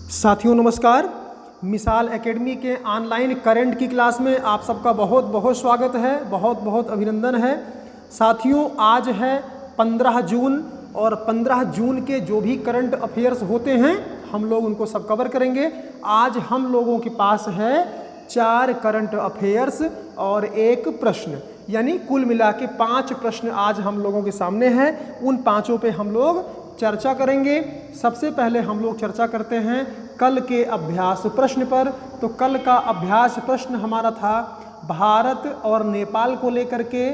साथियों नमस्कार। मिसाल एकेडमी के ऑनलाइन करंट की क्लास में आप सबका बहुत बहुत स्वागत है, बहुत बहुत अभिनंदन है। साथियों आज है 15 जून और 15 जून के जो भी करंट अफेयर्स होते हैं हम लोग उनको सब कवर करेंगे। आज हम लोगों के पास है 4 करंट अफेयर्स और 1 प्रश्न, यानी कुल मिला के 5 प्रश्न आज हम लोगों के सामने हैं। उन पाँचों पे हम लोग चर्चा करेंगे। सबसे पहले हम लोग चर्चा करते हैं कल के अभ्यास प्रश्न पर। तो कल का अभ्यास प्रश्न हमारा था भारत और नेपाल को लेकर के।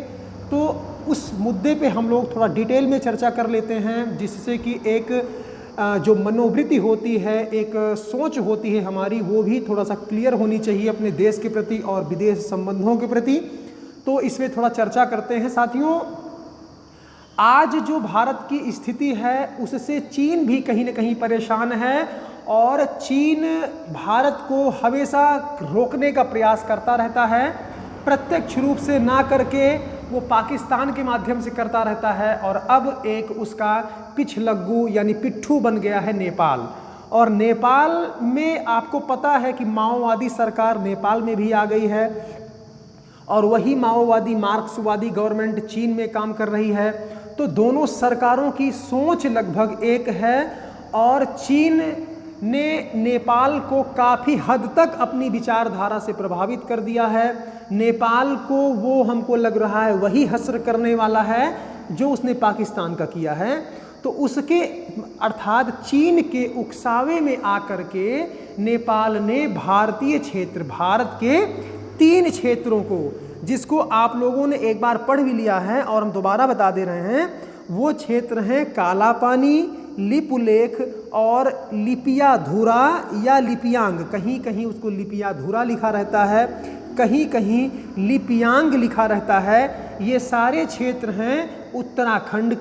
तो उस मुद्दे पे हम लोग थोड़ा डिटेल में चर्चा कर लेते हैं, जिससे कि एक जो मनोवृत्ति होती है, एक सोच होती है हमारी, वो भी थोड़ा सा क्लियर होनी चाहिए अपने देश के प्रति और विदेश संबंधों के प्रति। तो इसमें थोड़ा चर्चा करते हैं। साथियों आज जो भारत की स्थिति है उससे चीन भी कहीं ना कहीं परेशान है और चीन भारत को हमेशा रोकने का प्रयास करता रहता है। प्रत्यक्ष रूप से ना करके वो पाकिस्तान के माध्यम से करता रहता है और अब एक उसका पिछलग्गू यानी पिट्ठू बन गया है नेपाल। और नेपाल में आपको पता है कि माओवादी सरकार नेपाल में भी आ गई है और वही माओवादी मार्क्सवादी गवर्नमेंट चीन में काम कर रही है। तो दोनों सरकारों की सोच लगभग एक है और चीन ने नेपाल को काफ़ी हद तक अपनी विचारधारा से प्रभावित कर दिया है। नेपाल को वो हमको लग रहा है वही हश्र करने वाला है जो उसने पाकिस्तान का किया है। तो उसके अर्थात चीन के उकसावे में आकर के नेपाल ने भारतीय क्षेत्र, भारत के 3 क्षेत्रों को, जिसको आप लोगों ने एक बार पढ़ भी लिया है और हम दोबारा बता दे रहे हैं, वो क्षेत्र हैं काला पानी, लिपुलेख और लिपियाधुरा या लिपियांग। कहीं कहीं उसको लिपियाधुरा लिखा रहता है, कहीं कहीं लिपियांग लिखा रहता है। ये सारे क्षेत्र हैं उत्तराखंड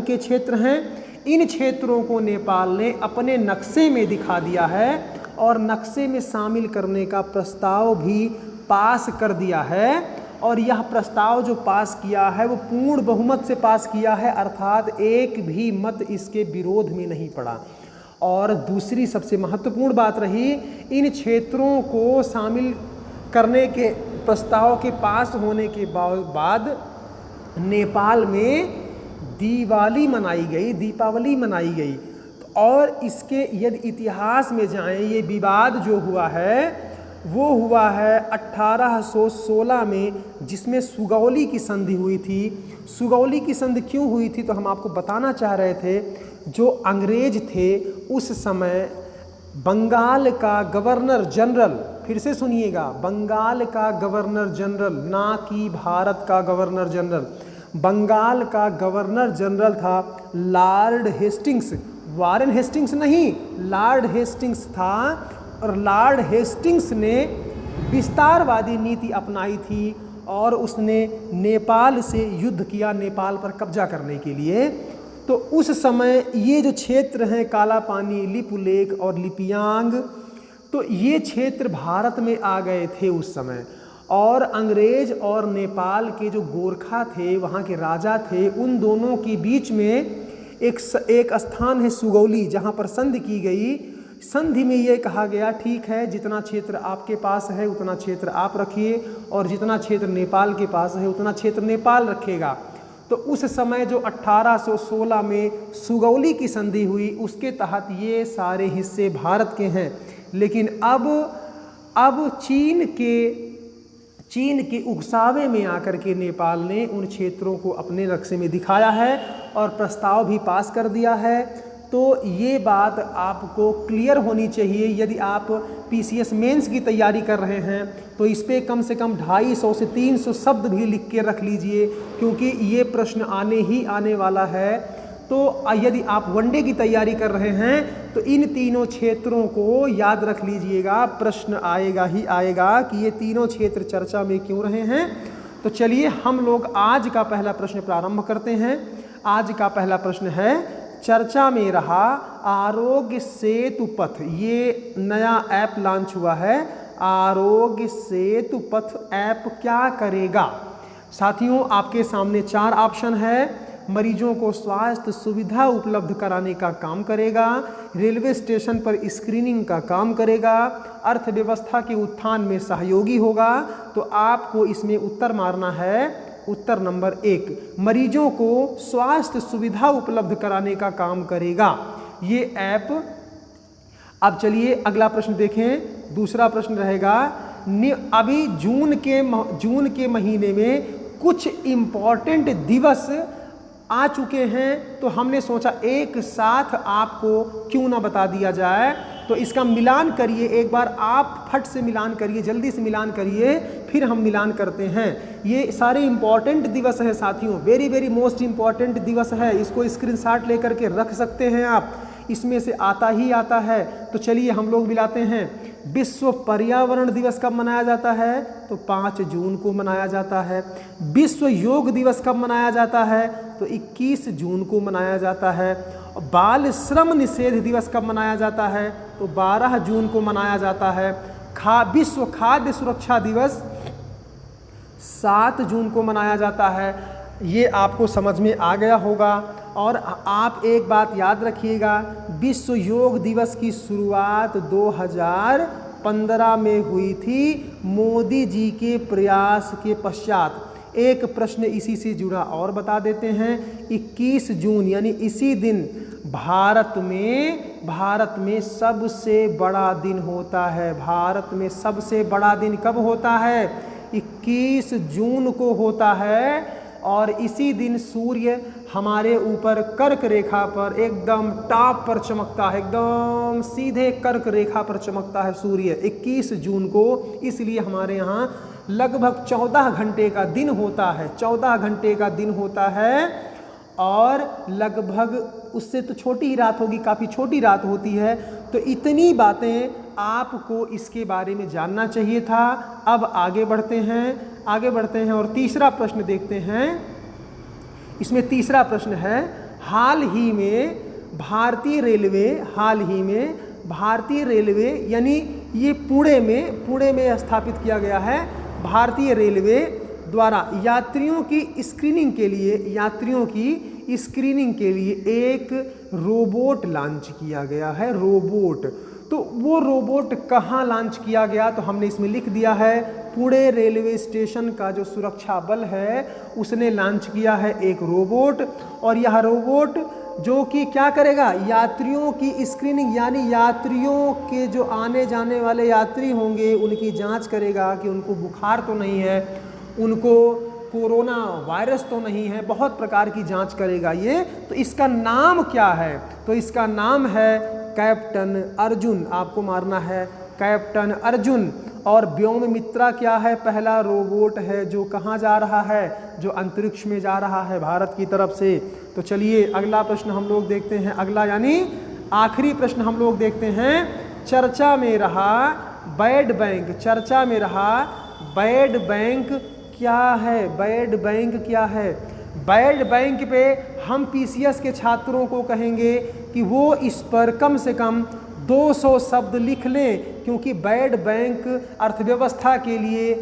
के क्षेत्र हैं। इन क्षेत्रों को नेपाल ने अपने नक्शे में दिखा दिया है और नक्शे में शामिल करने का प्रस्ताव भी पास कर दिया है। और यह प्रस्ताव जो पास किया है वो पूर्ण बहुमत से पास किया है, अर्थात एक भी मत इसके विरोध में नहीं पड़ा। और दूसरी सबसे महत्वपूर्ण बात रही, इन क्षेत्रों को शामिल करने के प्रस्ताव के पास होने के बाद नेपाल में दीपावली मनाई गई। और इसके यदि इतिहास में जाएं, ये विवाद जो हुआ है वो हुआ है 1816 में, जिसमें सुगौली की संधि हुई थी। सुगौली की संधि क्यों हुई थी तो हम आपको बताना चाह रहे थे। जो अंग्रेज थे उस समय बंगाल का गवर्नर जनरल, फिर से सुनिएगा, बंगाल का गवर्नर जनरल, ना कि भारत का गवर्नर जनरल, बंगाल का गवर्नर जनरल था लॉर्ड हेस्टिंग्स। वारेन हेस्टिंग्स नहीं, लॉर्ड हेस्टिंग्स था। और लॉर्ड हेस्टिंग्स ने विस्तारवादी नीति अपनाई थी और उसने नेपाल से युद्ध किया, नेपाल पर कब्जा करने के लिए। तो उस समय ये जो क्षेत्र हैं काला पानी, लिपुलेख और लिपियांग, तो ये क्षेत्र भारत में आ गए थे उस समय। और अंग्रेज और नेपाल के जो गोरखा थे, वहाँ के राजा थे, उन दोनों के बीच में एक स्थान है सुगौली, जहाँ पर संधि की गई। संधि में ये कहा गया ठीक है जितना क्षेत्र आपके पास है उतना क्षेत्र आप रखिए और जितना क्षेत्र नेपाल के पास है उतना क्षेत्र नेपाल रखेगा। तो उस समय जो 1816 में सुगौली की संधि हुई उसके तहत ये सारे हिस्से भारत के हैं। लेकिन अब चीन के उकसावे में आकर के नेपाल ने उन क्षेत्रों को अपने नक्शे में दिखाया है और प्रस्ताव भी पास कर दिया है। तो ये बात आपको क्लियर होनी चाहिए। यदि आप पीसीएस मेंस की तैयारी कर रहे हैं तो इस पे कम से कम 250 से 300 शब्द भी लिख के रख लीजिए, क्योंकि ये प्रश्न आने वाला है। तो यदि आप वनडे की तैयारी कर रहे हैं तो इन तीनों क्षेत्रों को याद रख लीजिएगा। प्रश्न आएगा ही आएगा कि ये तीनों क्षेत्र चर्चा में क्यों रहे हैं। तो चलिए हम लोग आज का पहला प्रश्न प्रारंभ करते हैं। आज का पहला प्रश्न है, चर्चा में रहा आरोग्य सेतु पथ। ये नया ऐप लॉन्च हुआ है, आरोग्य सेतु पथ ऐप क्या करेगा। साथियों आपके सामने 4 ऑप्शन है। मरीजों को स्वास्थ्य सुविधा उपलब्ध कराने का काम करेगा, रेलवे स्टेशन पर स्क्रीनिंग का काम करेगा, अर्थव्यवस्था के उत्थान में सहयोगी होगा। तो आपको इसमें उत्तर मारना है उत्तर नंबर 1, मरीजों को स्वास्थ्य सुविधा उपलब्ध कराने का काम करेगा ये ऐप। अब चलिए अगला प्रश्न देखें। दूसरा प्रश्न रहेगा, अभी जून के महीने में कुछ इम्पॉर्टेंट दिवस आ चुके हैं, तो हमने सोचा एक साथ आपको क्यों ना बता दिया जाए। तो इसका मिलान करिए, एक बार आप फट से मिलान करिए, जल्दी से मिलान करिए, फिर हम मिलान करते हैं। ये सारे इम्पॉर्टेंट दिवस हैं साथियों, वेरी वेरी मोस्ट इम्पॉर्टेंट दिवस है। इसको स्क्रीनशॉट लेकर के रख सकते हैं आप, इसमें से आता ही आता है। तो चलिए हम लोग मिलाते हैं। विश्व पर्यावरण दिवस कब मनाया जाता है? तो 5 जून को मनाया जाता है। विश्व योग दिवस कब मनाया जाता है? तो 21 जून को मनाया जाता है। बाल श्रम निषेध दिवस कब मनाया जाता है? तो 12 जून को मनाया जाता है। विश्व खाद्य सुरक्षा दिवस 7 जून को मनाया जाता है। ये आपको समझ में आ गया होगा। और आप एक बात याद रखिएगा, विश्व योग दिवस की शुरुआत 2015 में हुई थी, मोदी जी के प्रयास के पश्चात। एक प्रश्न इसी से जुड़ा और बता देते हैं। 21 जून यानी इसी दिन भारत में सबसे बड़ा दिन होता है। भारत में सबसे बड़ा दिन कब होता है? 21 जून को होता है। और इसी दिन सूर्य हमारे ऊपर कर्क रेखा पर एकदम टॉप पर चमकता है, एकदम सीधे कर्क रेखा पर चमकता है सूर्य 21 जून को। इसलिए हमारे यहाँ लगभग 14 घंटे का दिन होता है, 14 घंटे का दिन होता है। और लगभग उससे तो छोटी ही रात होगी, काफ़ी छोटी रात होती है। तो इतनी बातें आपको इसके बारे में जानना चाहिए था। अब आगे बढ़ते हैं और तीसरा प्रश्न देखते हैं। इसमें तीसरा प्रश्न है, हाल ही में भारतीय रेलवे यानी ये पुणे में स्थापित किया गया है। भारतीय रेलवे द्वारा यात्रियों की स्क्रीनिंग के लिए एक रोबोट लॉन्च किया गया है। रोबोट, तो वो रोबोट कहाँ लॉन्च किया गया? तो हमने इसमें लिख दिया है, पुणे रेलवे स्टेशन का जो सुरक्षा बल है उसने लॉन्च किया है एक रोबोट। और यह रोबोट जो कि क्या करेगा? यात्रियों की स्क्रीनिंग, यानी यात्रियों के जो आने जाने वाले यात्री होंगे उनकी जांच करेगा कि उनको बुखार तो नहीं है, उनको कोरोना वायरस तो नहीं है, बहुत प्रकार की जांच करेगा ये। तो इसका नाम क्या है? तो इसका नाम है कैप्टन अर्जुन। आपको मारना है कैप्टन अर्जुन। और व्योममित्रा क्या है? पहला रोबोट है जो कहाँ जा रहा है? जो अंतरिक्ष में जा रहा है भारत की तरफ से। तो चलिए अगला प्रश्न हम लोग देखते हैं। अगला यानी आखिरी प्रश्न हम लोग देखते हैं। चर्चा में रहा बैड बैंक क्या है? बैड बैंक पे हम पीसीएस के छात्रों को कहेंगे कि वो इस पर कम से कम 200 शब्द लिख लें, क्योंकि बैड बैंक अर्थव्यवस्था के लिए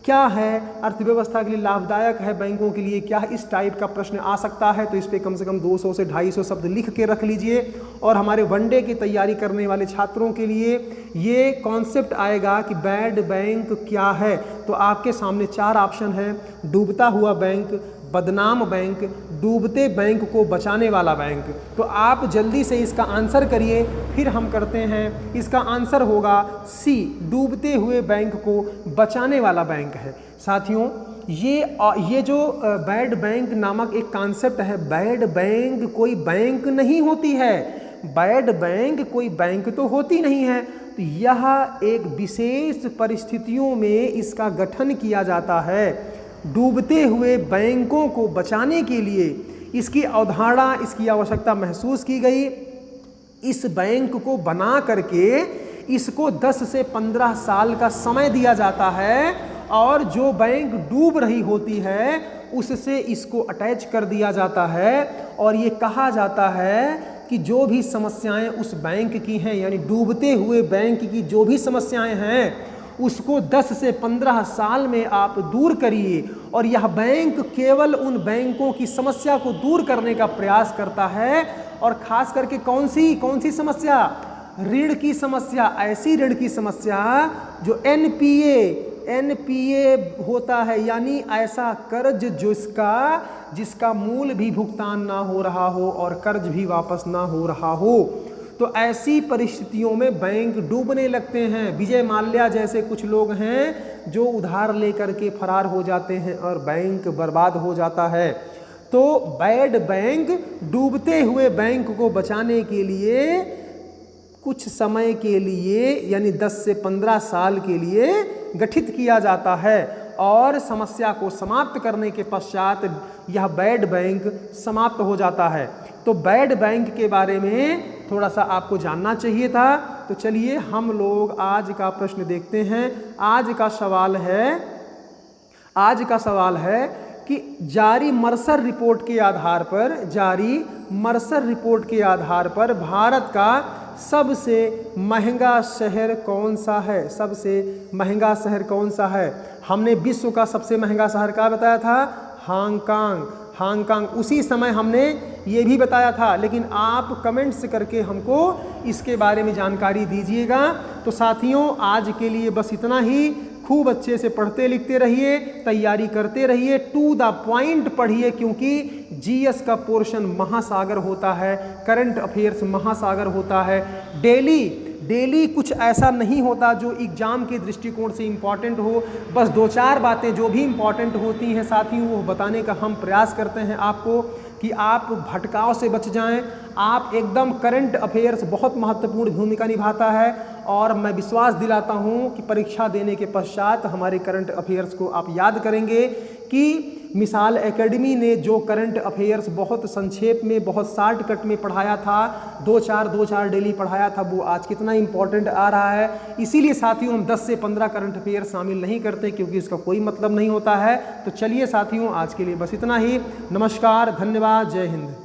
क्या है? अर्थव्यवस्था के लिए लाभदायक है बैंकों के लिए क्या? इस टाइप का प्रश्न आ सकता है। तो इस पे कम से कम 200 से 250 शब्द लिख के रख लीजिए। और हमारे वनडे की तैयारी करने वाले छात्रों के लिए ये कॉन्सेप्ट आएगा कि बैड बैंक क्या है। तो आपके सामने 4 ऑप्शन हैं: डूबता हुआ बैंक, बदनाम बैंक, डूबते बैंक को बचाने वाला बैंक। तो आप जल्दी से इसका आंसर करिए, फिर हम करते हैं। इसका आंसर होगा सी, डूबते हुए बैंक को बचाने वाला बैंक है। साथियों, ये जो बैड बैंक नामक एक कॉन्सेप्ट है, बैड बैंक कोई बैंक नहीं होती है, बैड बैंक कोई बैंक तो होती नहीं है। तो यह एक विशेष परिस्थितियों में इसका गठन किया जाता है। डूबते हुए बैंकों को बचाने के लिए इसकी अवधारणा, इसकी आवश्यकता महसूस की गई। इस बैंक को बना करके इसको 10 से 15 साल का समय दिया जाता है, और जो बैंक डूब रही होती है उससे इसको अटैच कर दिया जाता है। और ये कहा जाता है कि जो भी समस्याएं उस बैंक की हैं, यानी डूबते हुए बैंक की जो भी समस्याएं हैं, उसको 10 से 15 साल में आप दूर करिए। और यह बैंक केवल उन बैंकों की समस्या को दूर करने का प्रयास करता है, और खास करके कौन सी समस्या? ऋण की समस्या। ऐसी ऋण की समस्या जो एनपीए होता है, यानी ऐसा कर्ज जिसका मूल भी भुगतान ना हो रहा हो और कर्ज भी वापस ना हो रहा हो। तो ऐसी परिस्थितियों में बैंक डूबने लगते हैं। विजय माल्या जैसे कुछ लोग हैं जो उधार लेकर के फरार हो जाते हैं और बैंक बर्बाद हो जाता है। तो बैड बैंक, डूबते हुए बैंक को बचाने के लिए कुछ समय के लिए, यानी 10 से 15 साल के लिए गठित किया जाता है, और समस्या को समाप्त करने के पश्चात यह बैड बैंक समाप्त हो जाता है। तो बैड बैंक के बारे में थोड़ा सा आपको जानना चाहिए था। तो चलिए हम लोग आज का प्रश्न देखते हैं। आज का सवाल है कि जारी मर्सर रिपोर्ट के आधार पर भारत का सबसे महंगा शहर कौन सा है? हमने विश्व का सबसे महंगा शहर क्या बताया था? हांगकांग। उसी समय हमने ये भी बताया था, लेकिन आप कमेंट्स करके हमको इसके बारे में जानकारी दीजिएगा। तो साथियों, आज के लिए बस इतना ही। खूब अच्छे से पढ़ते लिखते रहिए, तैयारी करते रहिए, टू द पॉइंट पढ़िए, क्योंकि जीएस का पोर्शन महासागर होता है, करंट अफेयर्स महासागर होता है। डेली कुछ ऐसा नहीं होता जो एग्जाम के दृष्टिकोण से इम्पॉर्टेंट हो। बस 2-4 बातें जो भी इम्पॉर्टेंट होती हैं साथियों, वो बताने का हम प्रयास करते हैं आपको, कि आप भटकाव से बच जाएं। आप एकदम करंट अफेयर्स बहुत महत्वपूर्ण भूमिका निभाता है, और मैं विश्वास दिलाता हूं कि परीक्षा देने के पश्चात हमारे करंट अफेयर्स को आप याद करेंगे कि मिसाल एकेडमी ने जो करंट अफेयर्स बहुत संक्षेप में, बहुत शॉर्टकट में पढ़ाया था, 2-4 डेली पढ़ाया था, वो आज कितना इंपॉर्टेंट आ रहा है। इसीलिए साथियों हम 10 से 15 करंट अफेयर्स शामिल नहीं करते, क्योंकि इसका कोई मतलब नहीं होता है। तो चलिए साथियों, आज के लिए बस इतना ही। नमस्कार, धन्यवाद, जय हिंद।